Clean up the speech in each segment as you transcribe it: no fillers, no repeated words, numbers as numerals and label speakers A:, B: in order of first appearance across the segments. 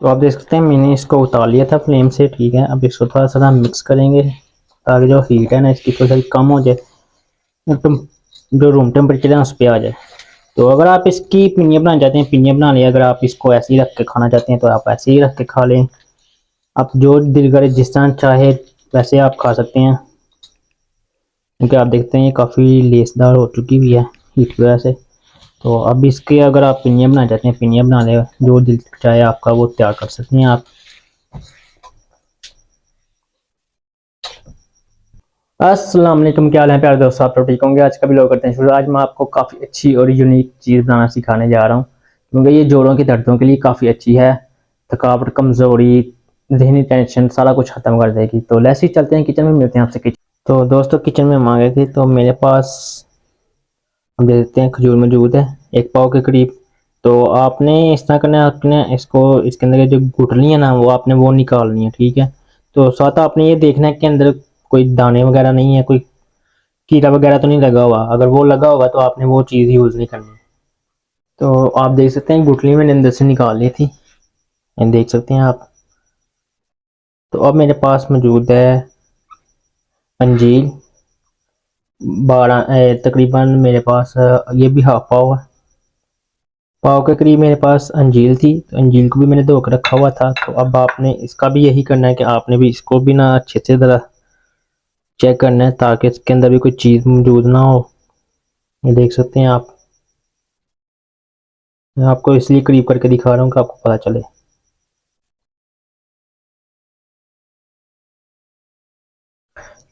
A: तो आप देख सकते हैं मैंने इसको उतार लिया था फ्लेम से, ठीक है। अब इसको थोड़ा सा मिक्स करेंगे ताकि जो हीट है ना इसकी थोड़ी सी कम हो जाए, जो रूम टेम्परेचर है उस पर आ जाए। तो अगर आप इसकी पिनिया बनाना चाहते हैं पिनिया बना लें, अगर आप इसको ऐसे ही रख के खाना चाहते हैं तो आप ऐसे ही रख के खा लें। आप जो दिल करे जिस तरह चाहे वैसे आप खा सकते हैं, क्योंकि आप देखते हैं ये काफ़ी लेसदार हो चुकी हुई है हीट की वजह से। तो अब इसके अगर आप पिनिया बनाना चाहते हैं पिनिया बना लें, जो दिल चाहे आपका वो तैयार कर सकते हैं आप। अस्सलाम वालेकुम, क्या हाल है प्यारे दोस्तों, आप तो ठीक होंगे। आज का वीडियो करते हैं शुरू। आज मैं आपको काफ़ी अच्छी और यूनिक चीज़ बनाना सिखाने जा रहा हूँ, क्योंकि ये जोड़ों की दर्दों के लिए काफ़ी अच्छी है। थकावट, कमज़ोरी, ज़हनी टेंशन सारा कुछ ख़त्म कर देगी। तो वैसे ही चलते हैं किचन में, मिलते हैं आपसे किचन। तो दोस्तों किचन में हम आ गए थे, तो मेरे पास हम देख सकते हैं खजूर मौजूद है 1 पाव के करीब। तो आपने इस तरह करना है, आपने इसको इसके अंदर जो गुठली है ना वो आपने वो निकालनी है, ठीक है। तो साथ आपने ये देखना है कि अंदर कोई दाने वगैरह नहीं है, कोई कीड़ा वगैरह तो नहीं लगा हुआ। अगर वो लगा होगा तो आपने वो चीज़ यूज़ नहीं करनी। तो आप देख सकते हैं गुठली मैंने अंदर से निकाल ली थी, ये देख सकते हैं आप। तो अब मेरे पास मौजूद है अंजीर 12, तकरीबन मेरे पास ये भी हाफ पाव है, पाव के करीब मेरे पास अंजीर थी। तो अंजीर को भी मैंने धो कर रखा हुआ था। तो अब आपने इसका भी यही करना है कि आपने भी इसको भी ना अच्छे से ज़रा चेक करना है ताकि इसके अंदर भी कोई चीज़ मौजूद ना हो। ये देख सकते हैं आप, मैं आपको इसलिए करीब करके दिखा रहा हूँ कि आपको पता चले।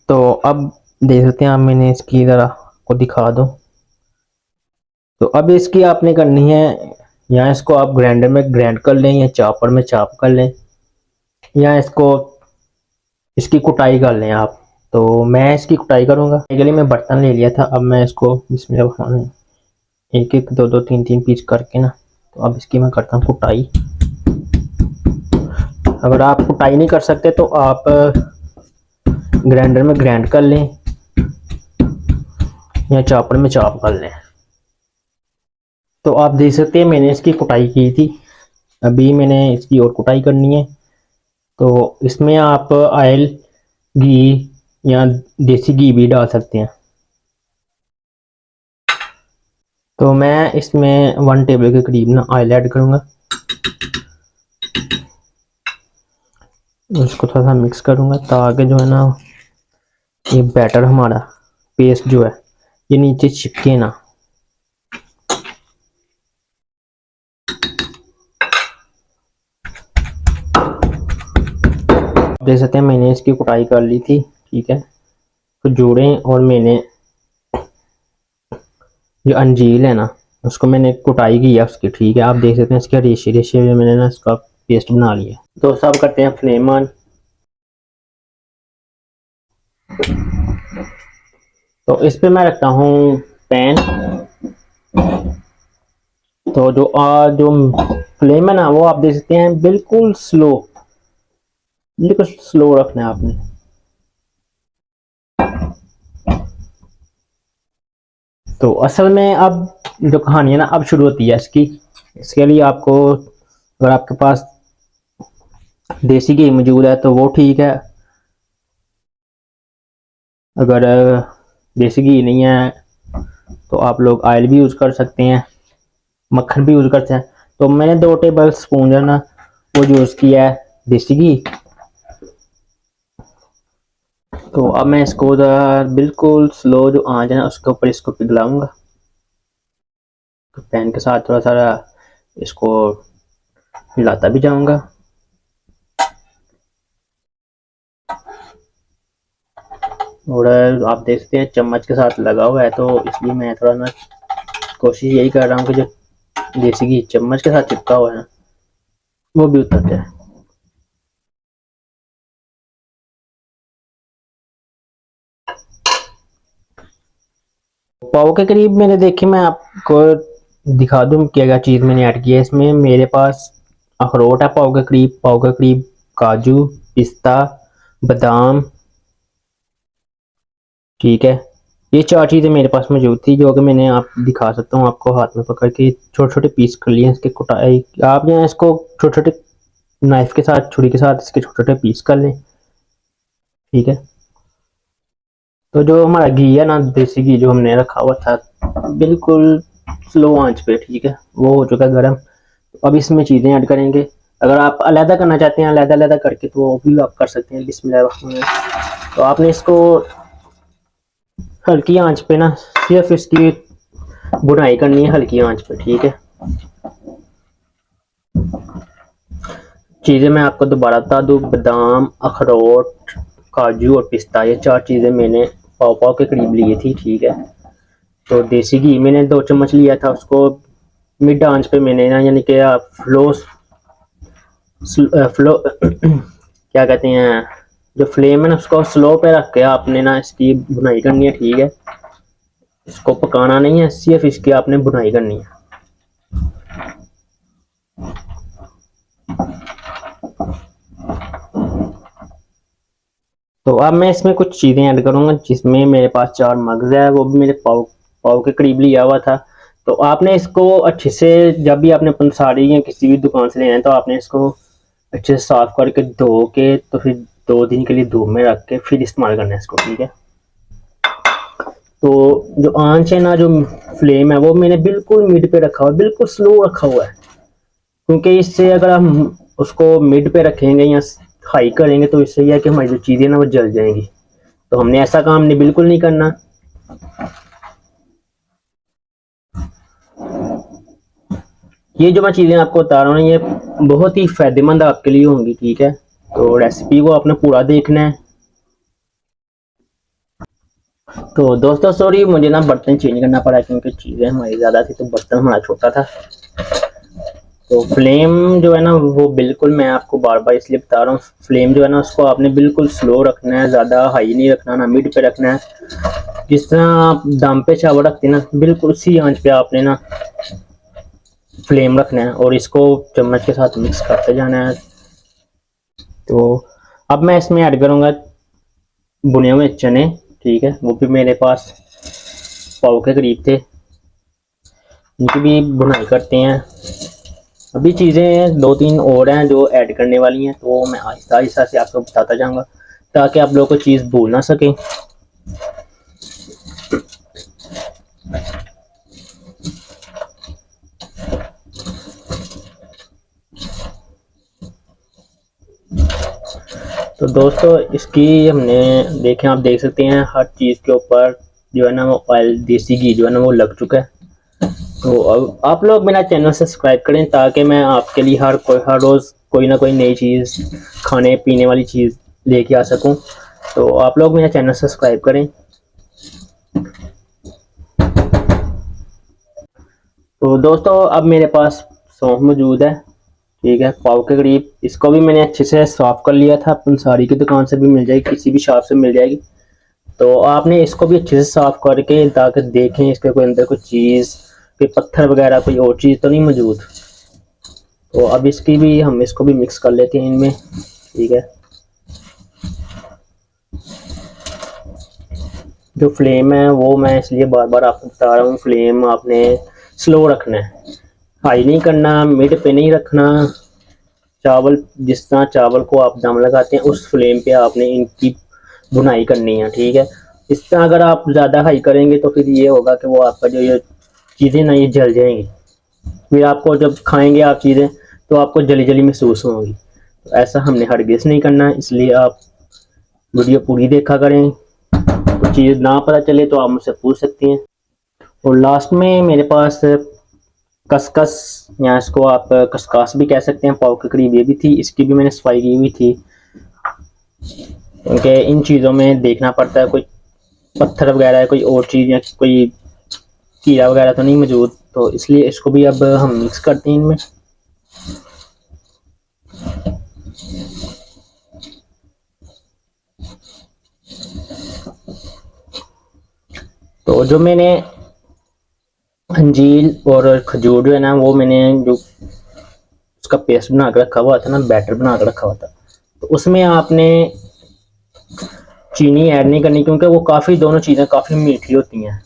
A: तो अब देख सकते हैं आप, मैंने इसकी ज़रा को दिखा दो। तो अब इसकी आपने करनी है, या इसको आप ग्राइंडर में ग्राइंड कर लें या चॉपर में चॉप कर लें, या इसको इसकी कुटाई कर लें आप। तो मैं इसकी कुटाई करूँगा। इसके लिए मैं बर्तन ले लिया था, अब मैं इसको बिस्मिल्लाह एक एक दो दो तीन तीन पीस करके ना, तो अब इसकी मैं करता हूँ कुटाई। अगर आप कुटाई नहीं कर सकते तो आप ग्राइंडर में ग्राइंड कर लें या चॉपर में चॉप कर लें। तो आप देख सकते हैं मैंने इसकी कुटाई की थी, अभी मैंने इसकी और कुटाई करनी है। तो इसमें आप ऑयल, घी या देसी घी भी डाल सकते हैं। तो मैं इसमें 1 टेबल के करीब ना ऑयल ऐड करूँगा, इसको थोड़ा सा मिक्स करूँगा ताकि जो है ना ये बैटर हमारा पेस्ट जो है ये नीचे चिपके ना। देख सकते हैं मैंने इसकी कुटाई कर ली थी, ठीक है। तो जोड़ें और मैंने जो अंजीर है ना उसको मैंने कुटाई की है उसकी, ठीक है। आप देख सकते हैं इसके रेशे रेशे में मैंने ना इसका पेस्ट बना लिया। तो सब करते हैं फ्लेम ऑन। तो इस पे मैं रखता हूँ पैन। तो जो फ्लेम है ना वो आप देख सकते हैं बिल्कुल स्लो, बिल्कुल स्लो रखना है आपने। तो असल में अब जो कहानी है ना अब शुरू होती है इसकी। इसके लिए आपको, अगर आपके पास देसी घी मौजूद है तो वो ठीक है। अगर देसी घी नहीं है तो आप लोग ऑयल भी यूज़ कर सकते हैं, मक्खन भी यूज़ करते हैं। तो मैंने 2 टेबल स्पून जो है ना वो यूज़ किया है देसी घी। तो अब मैं इसको बिल्कुल स्लो जो आंच है ना उसके ऊपर इसको पिघलाऊंगा। तो पैन के साथ थोड़ा सा इसको हिलाता भी जाऊंगा। और आप देख सकते हैं चम्मच के साथ लगा हुआ है, तो इसलिए मैं थोड़ा ना कोशिश यही कर रहा हूँ कि जो देसी घी चम्मच के साथ चिपका हुआ है ना वो भी उतर जाए। पाव के करीब मैंने देखी, मैं आपको दिखा दूं क्या क्या चीज़ मैंने ऐड किया है इसमें। मेरे पास अखरोट है पाव के करीब, पाव के करीब काजू, पिस्ता, बादाम, ठीक है। ये 4 चीज़ें मेरे पास मौजूद थी जो कि मैंने आप दिखा सकता हूँ आपको हाथ में पकड़ के छोटे छोटे पीस कर लिए इसके कुटाई। आप यहाँ इसको छोटे छोटे नाइफ के साथ, छुरी के साथ इसके छोटे छोटे पीस कर लें। ठीक है, तो जो हमारा घी है ना, देसी घी जो हमने रखा हुआ था, बिल्कुल स्लो आंच पे, ठीक है, वो हो चुका है गर्म। अब इसमें चीज़ें ऐड करेंगे। अगर आप अलग करना चाहते हैं, अलग अलग करके, तो वो भी आप कर सकते हैं। बिस्मिल्लाह। तो आपने इसको हल्की आंच पे ना, सिर्फ इसकी बुनाई करनी है, हल्की आंच पे। ठीक है, चीज़ें मैं आपको दोबारा बता दूँ, बादाम, अखरोट, काजू और पिस्ता, ये 4 चीज़ें मैंने पाव पाव के करीब ली थी। ठीक है, तो देसी घी मैंने 2 चम्मच लिया था, उसको मिड आंच पे मैंने ना, यानी कि फ्लो फ्लो क्या कहते हैं, जो फ्लेम है ना, उसको स्लो पे रख के आपने ना इसकी बुनाई करनी है। ठीक है, इसको पकाना नहीं है, सिर्फ इसकी आपने बुनाई करनी है। तो अब मैं इसमें कुछ चीज़ें ऐड करूँगा, जिसमें मेरे पास 4 मगज़ है, वो भी मेरे पाव पाव के करीब लिया हुआ था। तो आपने इसको अच्छे से, जब भी आपने पंसारी या किसी भी दुकान से लेना है, तो आपने इसको अच्छे से साफ़ करके धो के, तो फिर 2 दिन के लिए धूप में रख के फिर इस्तेमाल करना है इसको। ठीक है, तो जो आंच है ना, जो फ्लेम है, वो मैंने बिल्कुल मिड पे रखा हुआ है, बिल्कुल स्लो रखा हुआ है। क्योंकि इससे अगर हम उसको मिड पे रखेंगे या हाई करेंगे, तो इससे यह है कि हमारी जो चीज़ें ना वो जल जाएंगी। तो हमने ऐसा काम नहीं, बिल्कुल नहीं करना। ये जो मैं चीज़ें आपको बता रहा हूँ, ये बहुत ही फ़ायदेमंद आपके लिए होंगी। ठीक है, तो रेसिपी को आपने पूरा देखना है। तो दोस्तों, सॉरी, मुझे ना बर्तन चेंज करना पड़ा, क्योंकि चीज़ें हमारी ज़्यादा थी, तो बर्तन हमारा छोटा था। तो फ्लेम जो है ना, वो बिल्कुल, मैं आपको बार बार इसलिए बता रहा हूँ, फ्लेम जो है ना, उसको आपने बिल्कुल स्लो रखना है, ज़्यादा हाई नहीं रखना, ना मिड पे रखना है। जिस तरह आप दम पे चावल रखते हैं ना, बिल्कुल उसी आंच पे आपने ना फ्लेम रखना है, और इसको चम्मच के साथ मिक्स करते जाना है। तो अब मैं इसमें ऐड करूँगा भुने हुए चने। ठीक है, वो भी मेरे पास पाव के करीब थे, इनकी भी बुनाई करते हैं। अभी चीज़ें 2-3 और हैं जो ऐड करने वाली हैं, तो मैं आहिस्ता आहिस्ता से आपको बताता जाऊँगा, ताकि आप लोगों को चीज़ भूल ना सकें। तो दोस्तों, इसकी हमने देखें, आप देख सकते हैं हर चीज़ के ऊपर जो है ना, वो ऑयल, देसी घी जो है ना, वो लग चुका है। तो अब आप लोग मेरा चैनल सब्सक्राइब करें, ताकि मैं आपके लिए हर रोज़ कोई ना कोई नई चीज़, खाने पीने वाली चीज़ लेके आ सकूं। तो आप लोग मेरा चैनल सब्सक्राइब करें। तो दोस्तों, अब मेरे पास सौंफ मौजूद है। ठीक है, पाव के करीब। इसको भी मैंने अच्छे से साफ़ कर लिया था, पंसारी की दुकान से भी मिल जाएगी, किसी भी शॉप से मिल जाएगी। तो आपने इसको भी अच्छे से साफ़ करके, ताकि देखें इसके कोई अंदर कोई चीज़, कोई पत्थर वगैरह, कोई और चीज़ तो नहीं मौजूद। तो अब इसकी भी हम इसको भी मिक्स कर लेते हैं इनमें। ठीक है, जो फ्लेम है, वो मैं इसलिए बार बार आपको बता रहा हूँ, फ्लेम आपने स्लो रखना है, हाई नहीं करना, मिड पे नहीं रखना। चावल, जिस तरह चावल को आप दम लगाते हैं, उस फ्लेम पे आपने इनकी बुनाई करनी है। ठीक है, इस तरह अगर आप ज़्यादा हाई करेंगे, तो फिर ये होगा कि वो आपका जो ये चीज़ें ना, ये जल जाएंगी। फिर आपको जब खाएंगे आप चीज़ें, तो आपको जली जली महसूस होंगी। तो ऐसा हमने हरगिज़ नहीं करना है, इसलिए आप वीडियो पूरी देखा करें। कुछ चीज़ ना पता चले तो आप मुझसे पूछ सकती हैं। और लास्ट में मेरे पास खसखस, या इसको आप खसखस भी कह सकते हैं, पाव के करीब ये भी थी, इसकी भी मैंने सफाई की हुई थी। क्योंकि इन चीज़ों में देखना पड़ता है, कोई पत्थर वगैरह है, कोई और चीज़, या कोई कीड़ा वगैरह तो नहीं मौजूद, तो इसलिए इसको भी अब हम मिक्स करते हैं इनमें। तो जो मैंने अंजीर और खजूर जो है ना, वो मैंने जो उसका पेस्ट बना कर रखा हुआ था ना, बैटर बना कर रखा हुआ था, तो उसमें आपने चीनी ऐड नहीं करनी, क्योंकि वो काफ़ी, दोनों चीज़ें काफ़ी मीठी होती हैं।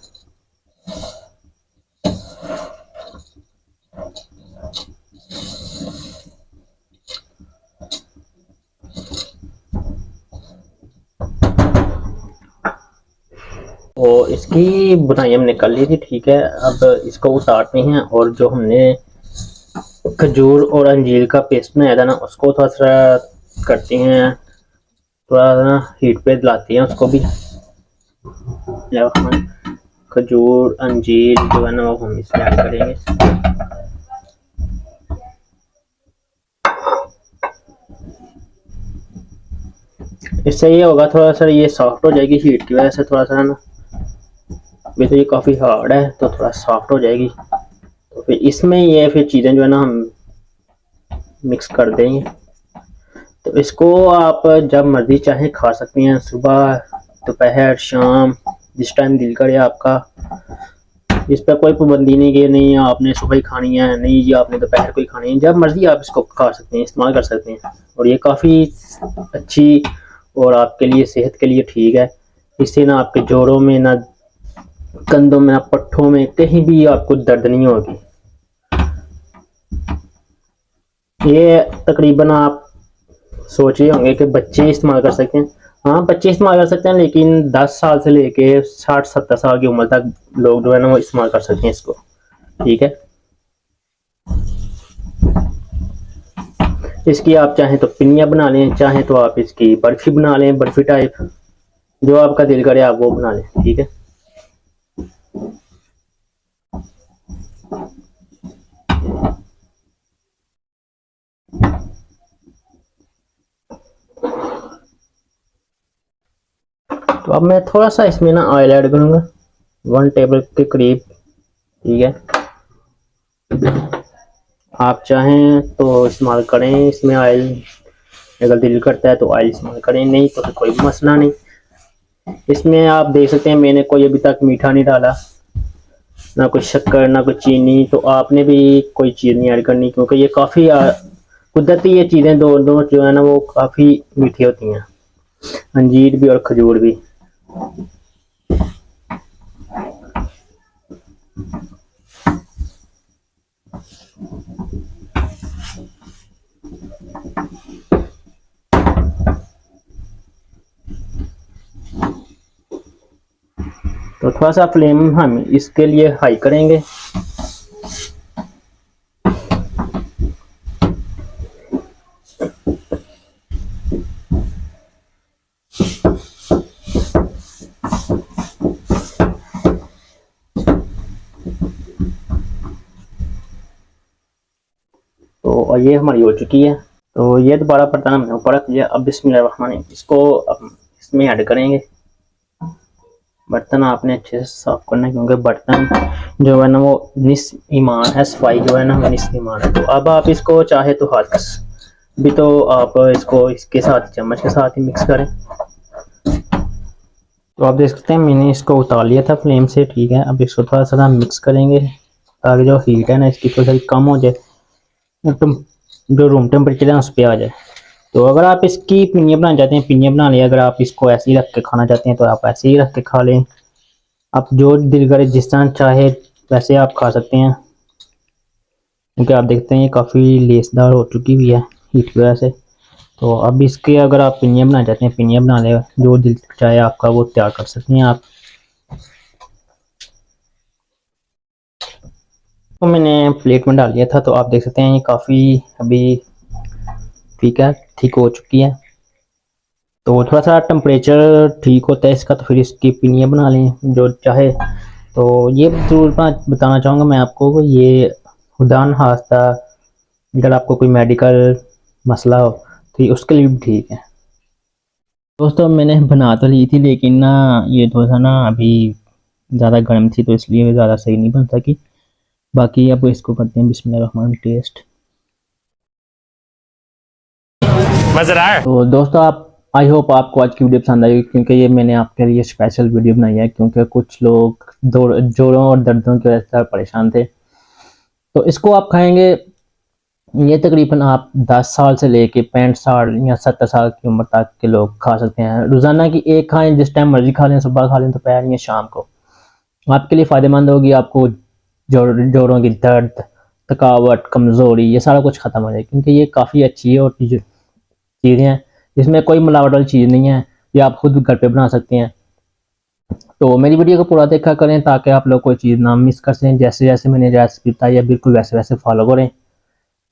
A: तो इसकी बुनाई हमने कर ली थी, ठीक है। अब इसको उतारते हैं और जो हमने खजूर और अंजीर का पेस्ट बनाया था ना, उसको थोड़ा सा करते हैं, थोड़ा सा हीट पे लाते हैं उसको भी। खजूर अंजीर जो है ना वो हम इसमें ऐड करेंगे। इससे ये होगा थोड़ा सा ये सॉफ्ट हो जाएगी हीट की वजह से, थोड़ा सा ना, वैसे ये काफ़ी हार्ड है तो थोड़ा सॉफ्ट हो जाएगी। तो फिर इसमें ये फिर चीज़ें जो है ना हम मिक्स कर देंगे। तो इसको आप जब मर्जी चाहे खा सकती हैं, सुबह दोपहर शाम, जिस टाइम दिल करे आपका। इस पर कोई पाबंदी नहीं कि नहीं आपने सुबह ही खानी है, नहीं जी आपने दोपहर को ही खानी है, जब मर्जी आप इसको खा सकते हैं, इस्तेमाल कर सकते हैं। और ये काफ़ी अच्छी और आपके लिए सेहत के लिए ठीक है। इससे ना आपके जोड़ों में, ना कंधों में, ना पट्ठों में, कहीं भी आपको दर्द नहीं होगी। ये तकरीबन आप सोच रहे होंगे कि बच्चे इस्तेमाल कर सकते हैं। हाँ, बच्चे इस्तेमाल कर सकते हैं, लेकिन 10 साल से लेके 60-70 साल की उम्र तक लोग जो है ना वो इस्तेमाल कर सकते हैं इसको, ठीक है। इसकी आप चाहें तो पिन्नियाँ बना लें, चाहें तो आप इसकी बर्फी बना लें, बर्फी टाइप, जो आपका दिल करे आप वो बना लें, ठीक है। तो अब मैं थोड़ा सा इसमें ना ऑयल ऐड करूँगा, 1 टेबल के करीब, ठीक है। आप चाहें तो इस्तेमाल करें इसमें ऑयल, अगर दिल करता है तो ऑयल इस्तेमाल करें, नहीं तो कोई मसला नहीं। इसमें आप देख सकते हैं मैंने कोई अभी तक मीठा नहीं डाला, ना कोई शक्कर, ना कोई चीनी। तो आपने भी कोई चीज़ नहीं ऐड करनी, क्योंकि ये काफ़ी कुदरती ये चीज़ें दोनों जो है ना वो काफ़ी मीठी होती हैं, अंजीर भी और खजूर भी। तो थोड़ा सा फ्लेम हम इसके लिए हाई करेंगे। तो ये हमारी हो चुकी है। तो ये दोबारा बर्तन हमने ऊपर रख दिया। अब बिस्मिल्लाह इसको अब इसमें ऐड करेंगे। बर्तन आपने अच्छे से साफ करना है, क्योंकि बर्तन जो है ना वो निस्फ ईमान है, सफाई जो है ना वो निस्फ ईमान है। तो अब आप इसको चाहे तो हाथ भी, तो आप इसको इसके साथ चम्मच के साथ ही मिक्स करें। तो आप देख सकते हैं मैंने इसको उतार लिया था फ्लेम से, ठीक है। अब इसको थोड़ा सा मिक्स करेंगे ताकि जो हीट है ना इसकी थोड़ी सी कम हो जाए, जो रूम टेम्परेचर है उस पर आ जाए। तो अगर आप इसकी पिन्नियाँ बनाना चाहते हैं, पिन्नियाँ बना लें। अगर आप इसको ऐसे ही रख के खाना चाहते हैं तो आप ऐसे ही रख के खा लें। आप जो दिल करे जिस तरह चाहे वैसे आप खा सकते हैं, क्योंकि आप देखते हैं ये काफ़ी लेसदार हो चुकी हुई है हीट की वजह से। तो अब इसके अगर आप पिन्नियाँ बनाना चाहते हैं, पिन्नियाँ बना लें, जो दिल चाहे आपका वो तैयार कर सकते हैं आप। तो मैंने प्लेट में डाल लिया था, तो आप देख सकते हैं ये काफ़ी अभी ठीक है, ठीक हो चुकी है। तो थोड़ा सा टेम्परेचर ठीक होता है इसका, तो फिर इसकी पिन्नियाँ बना लें जो चाहे। तो ये ज़रूर बताना चाहूँगा मैं आपको, ये खुदान हास्ता अगर आपको कोई मेडिकल मसला हो तो ये उसके लिए भी ठीक है। दोस्तों मैंने बना तो ली थी, लेकिन ना ये थोड़ा सा ना अभी ज़्यादा गर्म थी, तो इसलिए ज़्यादा सही नहीं बन सकी। बाकी अब इसको करते हैं बिस्मिल्लाह टेस्ट। मज़ा आ रहा है। तो दोस्तों आप, आई होप आपको आज की वीडियो पसंद आई, क्योंकि ये मैंने आपके लिए स्पेशल वीडियो बनाई है, क्योंकि कुछ लोग जोड़ों और दर्दों की वजह से परेशान थे। तो इसको आप खाएंगे, ये तकरीबन आप 10 साल से लेके 65 साल या 70 साल की उम्र तक के लोग खा सकते हैं। रोज़ाना की एक खाएं, जिस टाइम मर्जी खा लें, सुबह खा लें, दोपहर या शाम को। आपके लिए फ़ायदेमंद होगी, आपको जोड़ों की दर्द, थकावट, कमज़ोरी, ये सारा कुछ ख़त्म हो जाए, क्योंकि ये काफ़ी अच्छी है और चीज़ें हैं, इसमें कोई मिलावट वाली चीज़ नहीं है। ये आप खुद घर पे बना सकते हैं। तो मेरी वीडियो को पूरा देखा करें ताकि आप लोग कोई चीज़ ना मिस कर सकें। जैसे जैसे मैंने रेसिपी बताई है बिल्कुल वैसे वैसे फॉलो करें।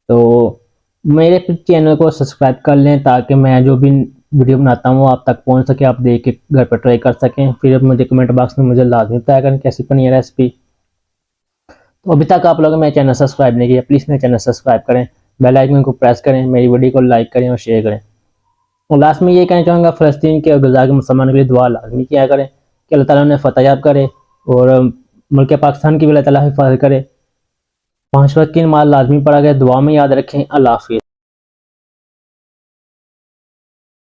A: तो मेरे चैनल को सब्सक्राइब कर लें ताकि मैं जो भी वीडियो बनाता हूँ आप तक पहुँच सके, आप देख के घर पर ट्राई कर सकें। फिर मुझे कमेंट बॉक्स में मुझे लाजमी बताया करें कैसी बनी है रेसिपी। तो अभी तक आप लोगों ने मेरे चैनल सब्सक्राइब नहीं किया, प्लीज़ मेरे चैनल सब्सक्राइब करें, बेल आइकन को प्रेस करें, मेरी वीडियो को लाइक करें और शेयर करें। और लास्ट में ये कहना चाहूँगा फ़लस्तीन के और गज़ा के मुसलमानों के लिए दुआ लाजमी किया करें कि अल्लाह ताला उन्हें फ़तह याब करे और मुल्क पाकिस्तान की भी अल्लाह ताला हिफाज़त करे। 5 वक्त की नमाज़ लाजमी पढ़ा गया, दुआ में याद रखें। अल्लाह हाफ़िज़।